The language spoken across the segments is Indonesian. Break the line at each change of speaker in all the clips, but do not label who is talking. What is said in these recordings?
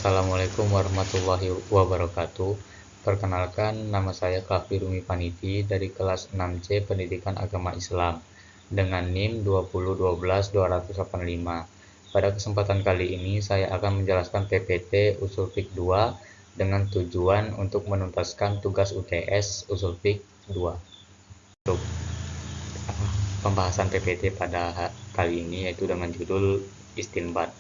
Assalamualaikum warahmatullahi wabarakatuh. Perkenalkan, nama saya Kafi Rumi Panifi dari kelas 6C Pendidikan Agama Islam dengan NIM 2012285. Pada kesempatan kali ini saya akan menjelaskan PPT Usul Fiqh 2 dengan tujuan untuk menuntaskan tugas UTS Usul Fiqh 2. Untuk pembahasan PPT pada kali ini yaitu dengan judul Istinbat.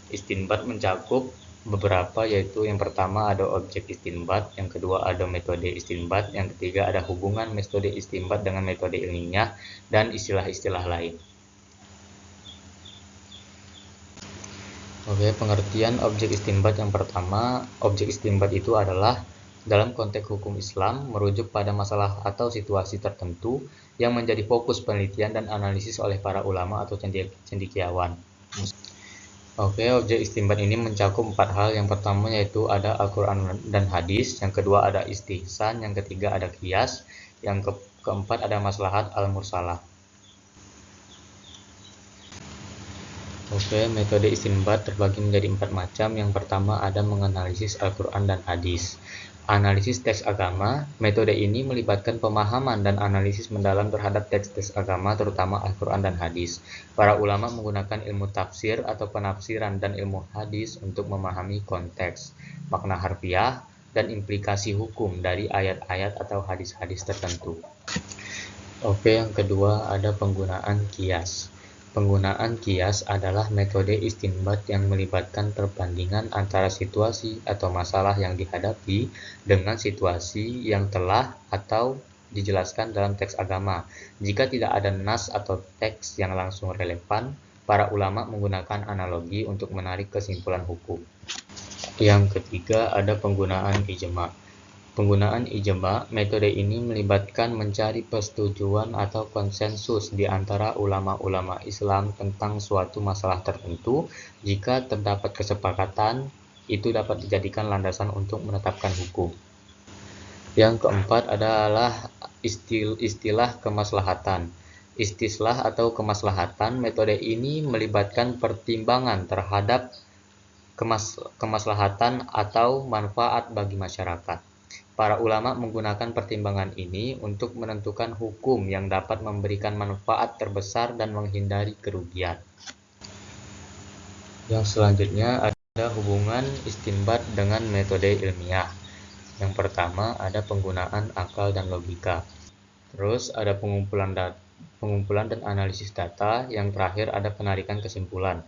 Istinbat mencakup beberapa, yaitu yang pertama ada objek istinbat, yang kedua ada metode istinbat, yang ketiga ada hubungan metode istinbat dengan metode ilmiah, dan istilah-istilah lain. Oke, pengertian objek istinbat yang pertama, objek istinbat itu adalah dalam konteks hukum Islam merujuk pada masalah atau situasi tertentu yang menjadi fokus penelitian dan analisis oleh para ulama atau cendekiawan. Oke, objek istinbat ini mencakup 4 hal. Yang pertama yaitu ada Al-Quran dan hadis, yang kedua ada istihsan, yang ketiga ada qiyas, yang keempat ada maslahat al-mursalah. Oke, metode istinbat terbagi menjadi 4 macam. Yang pertama ada menganalisis Al-Quran dan hadis. Analisis teks agama, metode ini melibatkan pemahaman dan analisis mendalam terhadap teks-teks agama, terutama Al-Quran dan hadis. Para ulama menggunakan ilmu tafsir atau penafsiran dan ilmu hadis untuk memahami konteks, makna harfiah, dan implikasi hukum dari ayat-ayat atau hadis-hadis tertentu. Oke, yang kedua ada penggunaan qiyas. Penggunaan qiyas adalah metode istinbat yang melibatkan perbandingan antara situasi atau masalah yang dihadapi dengan situasi yang telah atau dijelaskan dalam teks agama. Jika tidak ada nas atau teks yang langsung relevan, para ulama menggunakan analogi untuk menarik kesimpulan hukum. Yang ketiga ada penggunaan ijma'. Penggunaan ijma', metode ini melibatkan mencari persetujuan atau konsensus di antara ulama-ulama Islam tentang suatu masalah tertentu. Jika terdapat kesepakatan, itu dapat dijadikan landasan untuk menetapkan hukum. Yang keempat adalah istilah kemaslahatan. Istislah atau kemaslahatan, metode ini melibatkan pertimbangan terhadap kemaslahatan atau manfaat bagi masyarakat. Para ulama menggunakan pertimbangan ini untuk menentukan hukum yang dapat memberikan manfaat terbesar dan menghindari kerugian. Yang selanjutnya ada hubungan istinbat dengan metode ilmiah. Yang pertama ada penggunaan akal dan logika. Terus ada pengumpulan dan analisis data. Yang terakhir ada penarikan kesimpulan.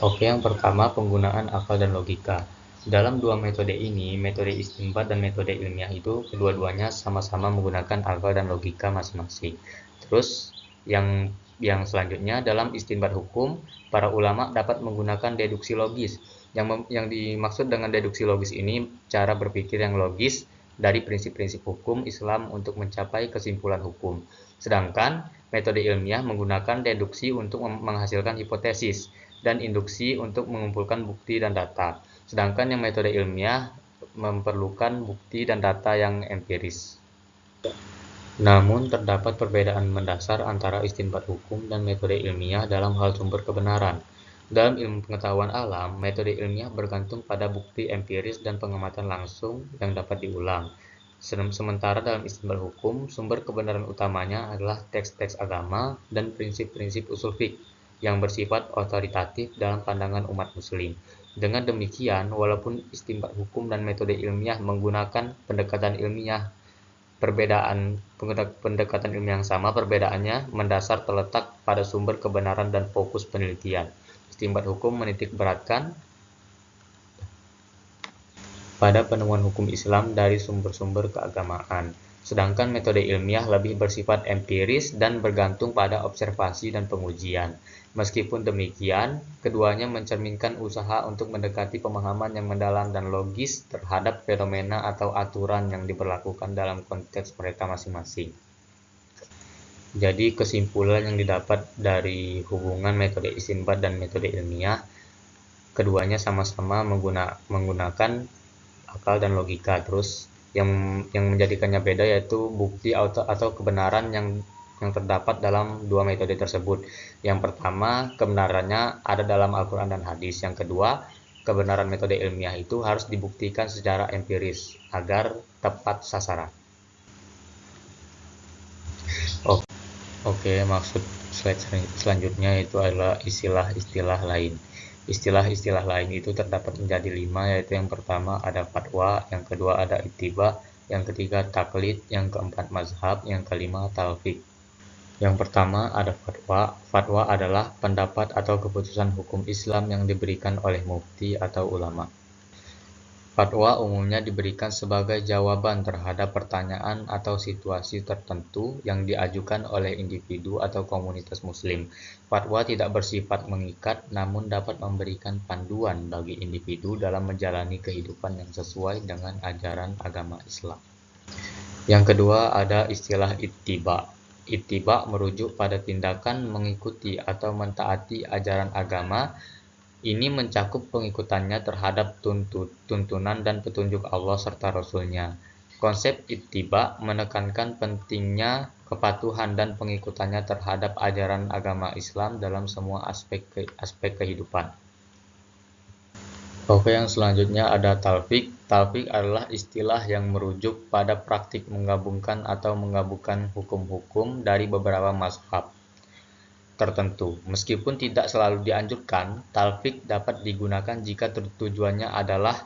Oke, yang pertama penggunaan akal dan logika. Dalam dua metode ini, metode istinbat dan metode ilmiah itu kedua-duanya sama-sama menggunakan akal dan logika masing-masing. Terus yang selanjutnya dalam istinbat hukum, para ulama dapat menggunakan deduksi logis. Yang dimaksud dengan deduksi logis ini cara berpikir yang logis dari prinsip-prinsip hukum Islam untuk mencapai kesimpulan hukum. Sedangkan metode ilmiah menggunakan deduksi untuk menghasilkan hipotesis dan induksi untuk mengumpulkan bukti dan data. Sedangkan yang metode ilmiah memerlukan bukti dan data yang empiris. Namun terdapat perbedaan mendasar antara istinbat hukum dan metode ilmiah dalam hal sumber kebenaran. Dalam ilmu pengetahuan alam, metode ilmiah bergantung pada bukti empiris dan pengamatan langsung yang dapat diulang. Sementara dalam istinbat hukum, sumber kebenaran utamanya adalah teks-teks agama dan prinsip-prinsip usul fiqh yang bersifat otoritatif dalam pandangan umat muslim. Dengan demikian, walaupun istinbat hukum dan metode ilmiah menggunakan pendekatan ilmiah yang sama, perbedaannya mendasar terletak pada sumber kebenaran dan fokus penelitian. Istinbat hukum menitik beratkan pada penemuan hukum Islam dari sumber-sumber keagamaan. Sedangkan metode ilmiah lebih bersifat empiris dan bergantung pada observasi dan pengujian. Meskipun demikian, keduanya mencerminkan usaha untuk mendekati pemahaman yang mendalam dan logis terhadap fenomena atau aturan yang diberlakukan dalam konteks mereka masing-masing. Jadi kesimpulan yang didapat dari hubungan metode istinbat dan metode ilmiah, keduanya sama-sama menggunakan akal dan logika. Terus yang menjadikannya beda yaitu bukti atau kebenaran yang terdapat dalam dua metode tersebut. Yang pertama, kebenarannya ada dalam Al-Quran dan hadis. Yang kedua, kebenaran metode ilmiah itu harus dibuktikan secara empiris agar tepat sasaran. Oke, maksud slide selanjutnya itu adalah istilah-istilah lain. Istilah-istilah lain itu terdapat menjadi 5, yaitu yang pertama ada fatwa, yang kedua ada ittiba, yang ketiga taklid, yang keempat mazhab, yang kelima talfiq. Yang pertama ada fatwa. Fatwa adalah pendapat atau keputusan hukum Islam yang diberikan oleh mufti atau ulama. Fatwa umumnya diberikan sebagai jawaban terhadap pertanyaan atau situasi tertentu yang diajukan oleh individu atau komunitas muslim. Fatwa tidak bersifat mengikat, namun dapat memberikan panduan bagi individu dalam menjalani kehidupan yang sesuai dengan ajaran agama Islam. Yang kedua ada istilah ittiba. Ittiba merujuk pada tindakan mengikuti atau mentaati ajaran agama. Ini mencakup pengikutannya terhadap tuntunan dan petunjuk Allah serta Rasul-Nya. Konsep ittiba menekankan pentingnya kepatuhan dan pengikutannya terhadap ajaran agama Islam dalam semua aspek kehidupan. Oke, yang selanjutnya ada talfiq. Talfiq adalah istilah yang merujuk pada praktik menggabungkan atau menggabungkan hukum-hukum dari beberapa mazhab tertentu. Meskipun tidak selalu dianjurkan, talfiq dapat digunakan jika tujuannya adalah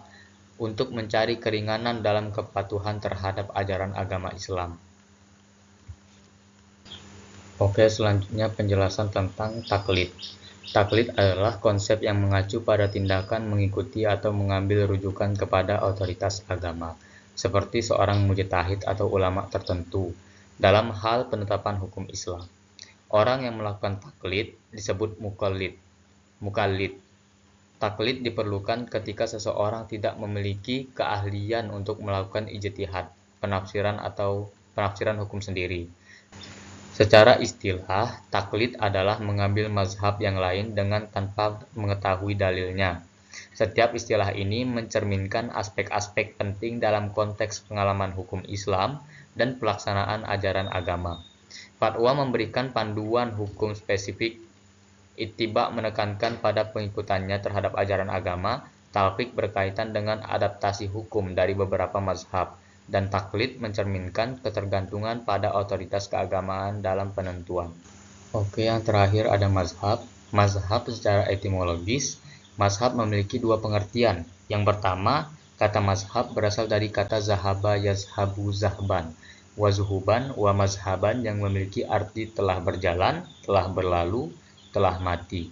untuk mencari keringanan dalam kepatuhan terhadap ajaran agama Islam. Oke, selanjutnya penjelasan tentang taklid. Taklid adalah konsep yang mengacu pada tindakan mengikuti atau mengambil rujukan kepada otoritas agama, seperti seorang mujtahid atau ulama tertentu, dalam hal penetapan hukum Islam. Orang yang melakukan taklid disebut mukallid. Taklid diperlukan ketika seseorang tidak memiliki keahlian untuk melakukan ijtihad, penafsiran hukum sendiri. Secara istilah, taklid adalah mengambil mazhab yang lain dengan tanpa mengetahui dalilnya. Setiap istilah ini mencerminkan aspek-aspek penting dalam konteks pengalaman hukum Islam dan pelaksanaan ajaran agama. Fatwa memberikan panduan hukum spesifik, ittiba menekankan pada pengikutannya terhadap ajaran agama, talfiq berkaitan dengan adaptasi hukum dari beberapa mazhab, dan taklid mencerminkan ketergantungan pada otoritas keagamaan dalam penentuan. Oke, yang terakhir ada mazhab. Mazhab secara etimologis, mazhab memiliki dua pengertian. Yang pertama, kata mazhab berasal dari kata zahaba yazhabu zahban, wa zuhuban wa mazhaban yang memiliki arti telah berjalan, telah berlalu, telah mati.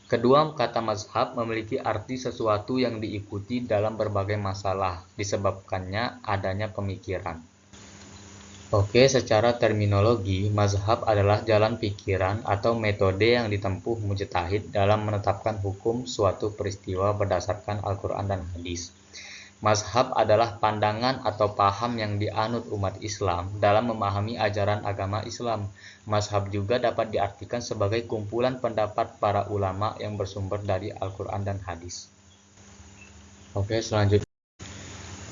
Kedua kata mazhab memiliki arti sesuatu yang diikuti dalam berbagai masalah disebabkannya adanya pemikiran. Oke, secara terminologi, mazhab adalah jalan pikiran atau metode yang ditempuh mujtahid dalam menetapkan hukum suatu peristiwa berdasarkan Al-Quran dan hadis. Mazhab adalah pandangan atau paham yang dianut umat Islam dalam memahami ajaran agama Islam. Mazhab juga dapat diartikan sebagai kumpulan pendapat para ulama yang bersumber dari Al-Quran dan hadis. Oke, selanjutnya.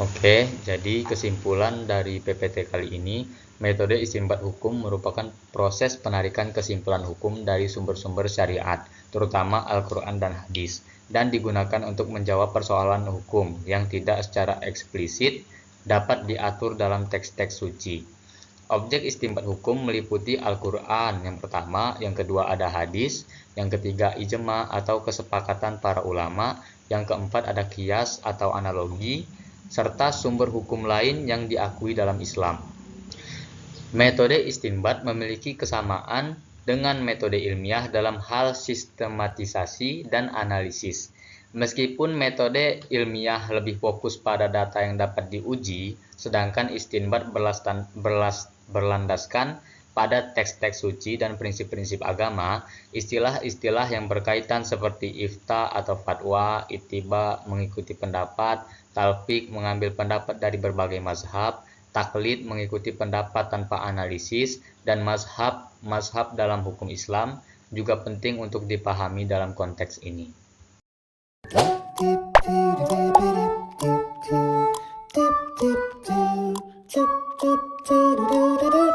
Oke, jadi kesimpulan dari PPT kali ini, metode istinbat hukum merupakan proses penarikan kesimpulan hukum dari sumber-sumber syariat, terutama Al-Quran dan hadis, dan digunakan untuk menjawab persoalan hukum yang tidak secara eksplisit dapat diatur dalam teks-teks suci. Objek istinbat hukum meliputi Al-Quran yang pertama, yang kedua ada hadis, yang ketiga ijma atau kesepakatan para ulama, yang keempat ada qiyas atau analogi, serta sumber hukum lain yang diakui dalam Islam. Metode istinbat memiliki kesamaan dengan metode ilmiah dalam hal sistematisasi dan analisis. Meskipun metode ilmiah lebih fokus pada data yang dapat diuji, sedangkan istinbat berlandaskan pada teks-teks suci dan prinsip-prinsip agama. Istilah-istilah yang berkaitan seperti ifta atau fatwa, ittiba mengikuti pendapat, talfiq mengambil pendapat dari berbagai mazhab, taklid mengikuti pendapat tanpa analisis, dan mazhab dalam hukum Islam juga penting untuk dipahami dalam konteks ini. Tip, tip, tip, tip, tip, tip, tip, tip, tip, tip, tip.